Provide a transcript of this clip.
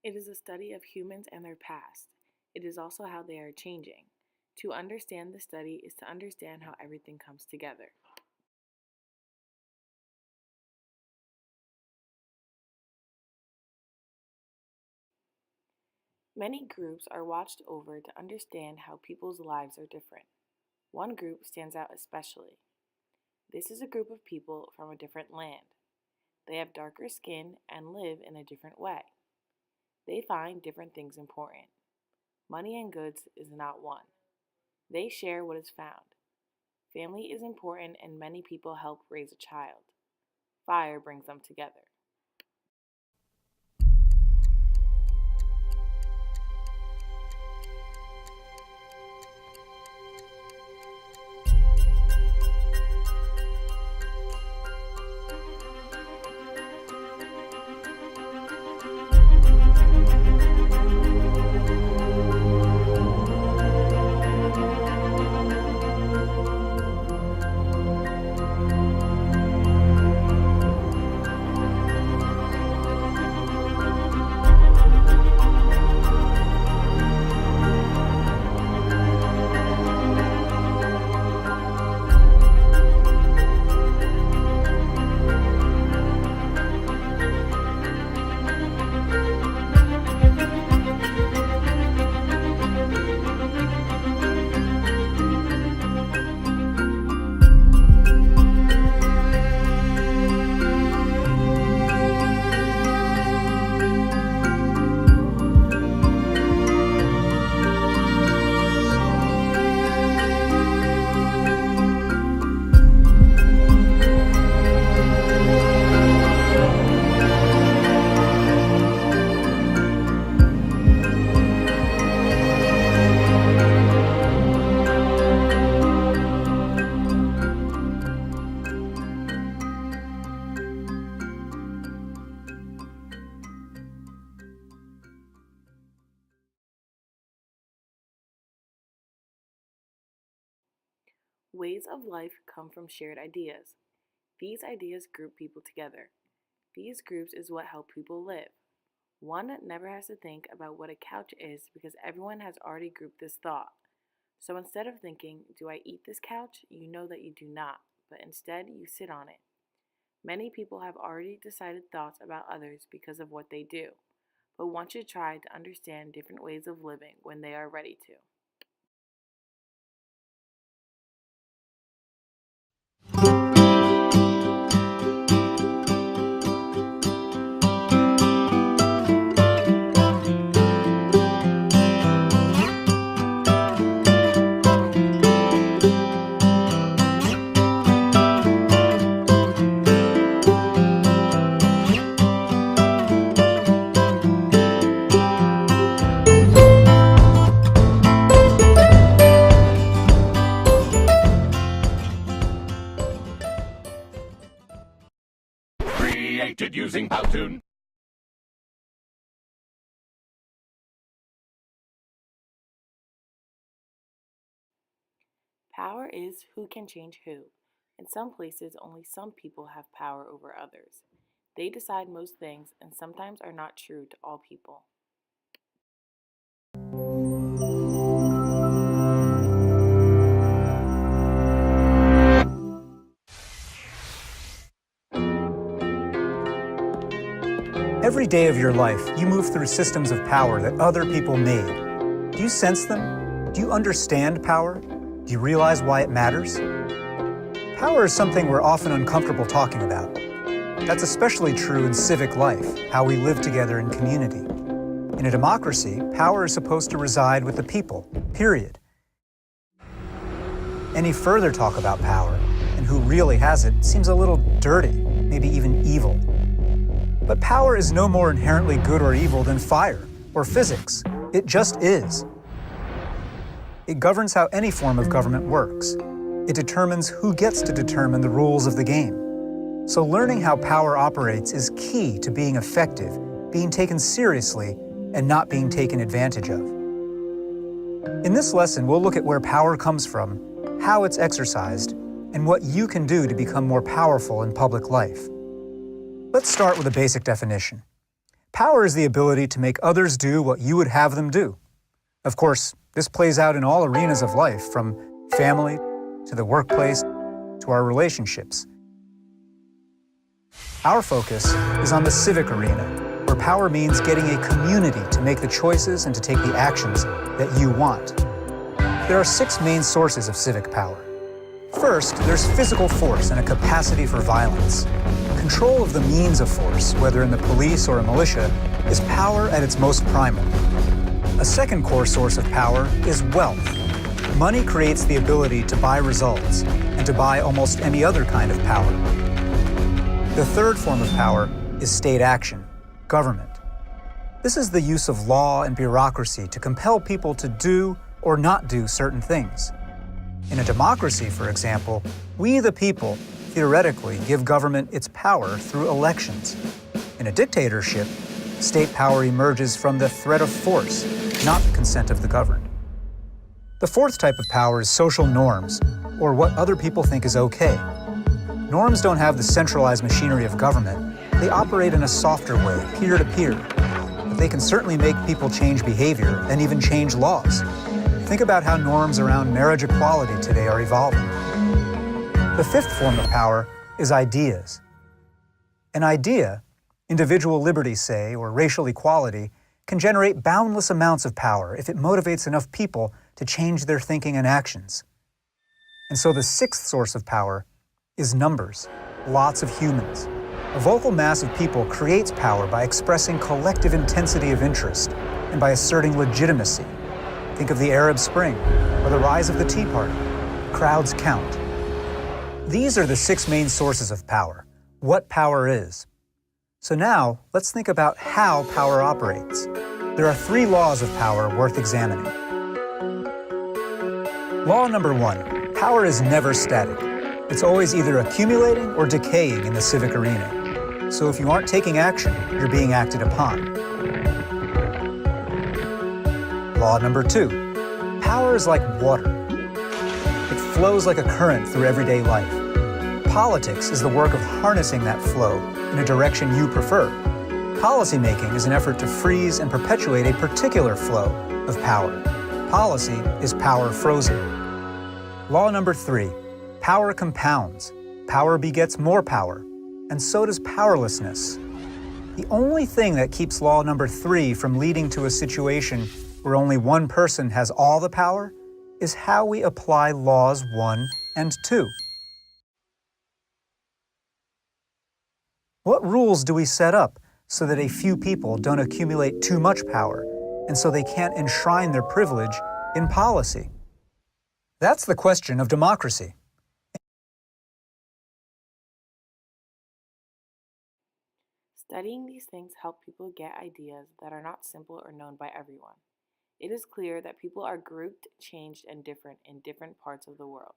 It is a study of humans and their past. It is also how they are changing. To understand the study is to understand how everything comes together. Many groups are watched over to understand how people's lives are different. One group stands out especially. This is a group of people from a different land. They have darker skin and live in a different way. They find different things important. Money and goods is not one. They share what is found. Family is important and many people help raise a child. Fire brings them together. Ways of life come from shared ideas. These ideas group people together. These groups is what help people live. One never has to think about what a couch is because everyone has already grouped this thought. So instead of thinking, do I eat this couch? You know that you do not, but instead you sit on it. Many people have already decided thoughts about others because of what they do, but want you to try to understand different ways of living when they are ready to. Created using Powtoon. Power is who can change who. In some places, only some people have power over others. They decide most things and sometimes are not true to all people. Every day of your life, you move through systems of power that other people made. Do you sense them? Do you understand power? Do you realize why it matters? Power is something we're often uncomfortable talking about. That's especially true in civic life, how we live together in community. In a democracy, power is supposed to reside with the people, period. Any further talk about power, and who really has it, seems a little dirty, maybe even evil. But power is no more inherently good or evil than fire or physics. It just is. It governs how any form of government works. It determines who gets to determine the rules of the game. So learning how power operates is key to being effective, being taken seriously, and not being taken advantage of. In this lesson, we'll look at where power comes from, how it's exercised, and what you can do to become more powerful in public life. Let's start with a basic definition. Power is the ability to make others do what you would have them do. Of course, this plays out in all arenas of life, from family to the workplace to our relationships. Our focus is on the civic arena, where power means getting a community to make the choices and to take the actions that you want. There are 6 main sources of civic power. First, there's physical force and a capacity for violence. Control of the means of force, whether in the police or a militia, is power at its most primal. A second core source of power is wealth. Money creates the ability to buy results and to buy almost any other kind of power. The third form of power is state action, government. This is the use of law and bureaucracy to compel people to do or not do certain things. In a democracy, for example, we the people theoretically give government its power through elections. In a dictatorship, state power emerges from the threat of force, not the consent of the governed. The fourth type of power is social norms, or what other people think is okay. Norms don't have the centralized machinery of government. They operate in a softer way, peer-to-peer. But they can certainly make people change behavior and even change laws. Think about how norms around marriage equality today are evolving. The fifth form of power is ideas. An idea, individual liberty, say, or racial equality, can generate boundless amounts of power if it motivates enough people to change their thinking and actions. And so the sixth source of power is numbers, lots of humans. A vocal mass of people creates power by expressing collective intensity of interest and by asserting legitimacy. Think of the Arab Spring or the rise of the Tea Party. Crowds count. These are the 6 main sources of power, what power is. So now, let's think about how power operates. There are 3 laws of power worth examining. Law number 1, power is never static. It's always either accumulating or decaying in the civic arena. So if you aren't taking action, you're being acted upon. Law number 2, power is like water. It flows like a current through everyday life. Politics is the work of harnessing that flow in a direction you prefer. Policymaking is an effort to freeze and perpetuate a particular flow of power. Policy is power frozen. Law number 3, power compounds. Power begets more power, and so does powerlessness. The only thing that keeps law number 3 from leading to a situation where only one person has all the power is how we apply laws 1 and 2. What rules do we set up so that a few people don't accumulate too much power and so they can't enshrine their privilege in policy? That's the question of democracy. Studying these things help people get ideas that are not simple or known by everyone. It is clear that people are grouped, changed, and different in different parts of the world.